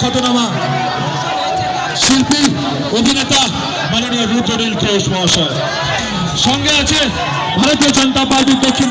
খ্যাতনামা শিল্পী অভিনেতা মাননীয় রুদ্রনীল ঘোষ মহাশয়। সঙ্গে আছে ভারতীয় জনতা পার্টির দক্ষিণ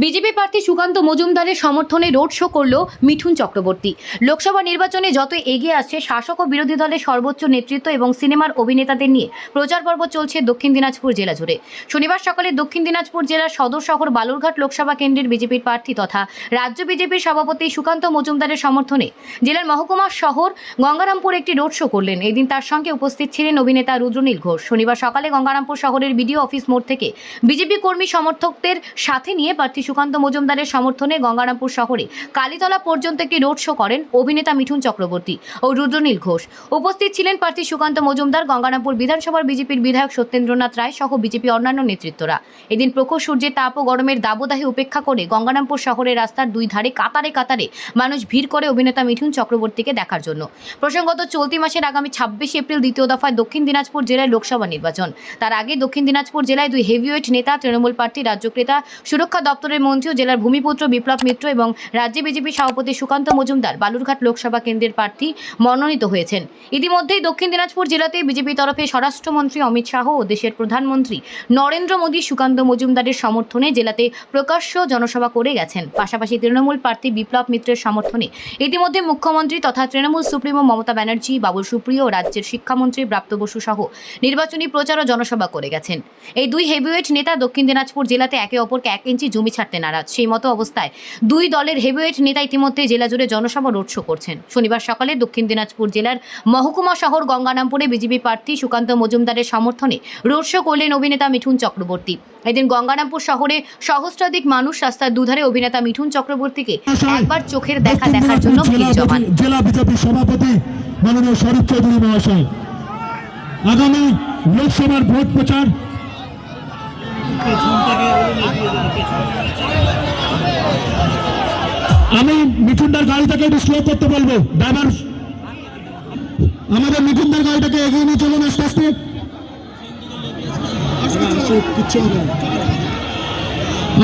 বিজেপি প্রার্থী সুকান্ত মজুমদারের সমর্থনে রোড শো করল মিঠুন চক্রবর্তী। লোকসভা নির্বাচনে যত এগিয়ে আসছে শাসক ও বিরোধী দলের সর্বোচ্চ নেতৃত্ব এবং সিনেমার অভিনেতাদের নিয়ে প্রচার পর্ব চলছে দক্ষিণ দিনাজপুর জেলা জুড়ে। শনিবার সকালে দক্ষিণ দিনাজপুর জেলার সদর শহর বালুরঘাট লোকসভা কেন্দ্রের বিজেপির প্রার্থী তথা রাজ্য বিজেপির সভাপতি সুকান্ত মজুমদারের সমর্থনে জেলার মহকুমা শহর গঙ্গারামপুর একটি রোড শো করলেন। এদিন তার সঙ্গে উপস্থিত ছিলেন অভিনেতা রুদ্রনীল ঘোষ। শনিবার সকালে গঙ্গারামপুর শহরের বিডিও অফিস মোড় থেকে বিজেপি কর্মী সমর্থকদের সাথে নিয়ে প্রার্থী সুকান্ত মজুমদারের সমর্থনে গঙ্গারামপুর শহরে কালীতলা পর্যন্ত একটি রোড শো করেন অভিনেতা মিঠুন চক্রবর্তী ও রুদ্রনীল ঘোষ। উপস্থিত ছিলেন প্রার্থী সুকান্ত মজুমদার, গঙ্গারামপুর বিধানসভার বিজেপির বিধায়ক সত্যেন্দ্রনাথ রায় সহ বিজেপি অন্যান্য নেতৃত্বরা। এদিন প্রখর সূর্যের তাপ ও গরমের দাবদাহে উপেক্ষা করে গঙ্গারামপুর শহরের রাস্তার দুই ধারে কাতারে কাতারে মানুষ ভিড় করে অভিনেতা মিঠুন চক্রবর্তীকে দেখার জন্য। প্রসঙ্গত, চলতি মাসের আগামী 26 এপ্রিল দ্বিতীয় দফায় দক্ষিণ দিনাজপুর জেলায় লোকসভা নির্বাচন। তার আগে দক্ষিণ দিনাজপুর জেলায় দুই হেভিওয়েট নেতা, তৃণমূল প্রার্থী রাজ্য ক্রেতা সুরক্ষা দপ্তরের মন্ত্রী, জেলার ভূমিপুত্র বিপ্লব মিত্র এবং রাজ্য বিজেপি সভাপতি সুকান্ত মজুমদার বালুরঘাট লোকসভা কেন্দ্রের প্রার্থী মনোনীত হয়েছেন। ইতিমধ্যেই দক্ষিণ দিনাজপুর জেলাতে বিজেপির তরফে স্বরাষ্ট্রমন্ত্রী অমিত শাহ ও দেশের প্রধানমন্ত্রী নরেন্দ্র মোদী সুকান্ত মজুমদারের সমর্থনে জেলাতে প্রকাশ্য জনসভা করে গেছেন। পাশাপাশি তৃণমূল প্রার্থী বিপ্লব মিত্রের সমর্থনে ইতিমধ্যে মুখ্যমন্ত্রী তথা তৃণমূল সুপ্রিমো মমতা ব্যানার্জি, বাবুল সুপ্রিয় ও রাজ্যের শিক্ষামন্ত্রী ব্রাত্য বসু সহ নির্বাচনী প্রচার ও জনসভা করে গেছেন। এই দুই হেভিওয়েট নেতা দক্ষিণ দিনাজপুর জেলাতে একে অপরকে 1 ইঞ্চি জমি ছাড়তে নারাজ। সেই মতো অবস্থায় দুই দলের হেভিওয়েট নেতা ইতিমধ্যে জেলা জুড়ে জনসভা রোড শো করছেন। শনিবার সকালে দক্ষিণ দিনাজপুর জেলার মহকুমা শহর গঙ্গারামপুরে বিজেপি প্রার্থী সুকান্ত মজুমদারের সমর্থনে রোড শো করলেন অভিনেতা মিঠুন চক্রবর্তী। এদিন গঙ্গারামপুর শহরে সহস্রাধিক মানুষ রাস্তার দুধারে অভিনেতা মিঠুন চক্রবর্তীকে একবার চোখের দেখা দেখার জন্য ভিড় জমান। জেলা বিজেপি সভাপতি মাননীয় শরীফ চৌধুরী মহাশয় আগামী লোকসভার ভোট প্রচার আমি মিঠুনদার গাড়িটাকে একটু স্লো করতে বলবো। ড্রাইভার আমাদের মিঠুনদার গাড়িটাকে এগিয়ে নিয়ে চলুন আস্তে আস্তে।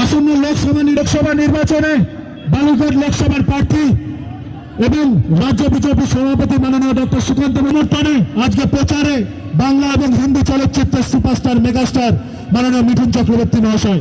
আসন্ন লোকসভা নির্বাচনে বালুরঘাট লোকসভার প্রার্থী এবং রাজ্য বিজেপি সভাপতি মাননীয় ডক্টর সুকান্ত মজুমদার আজকে প্রচারে বাংলা এবং হিন্দি চলচ্চিত্রের সুপারস্টার মেগাস্টার মাননীয় মিঠুন চক্রবর্তী মহাশয়।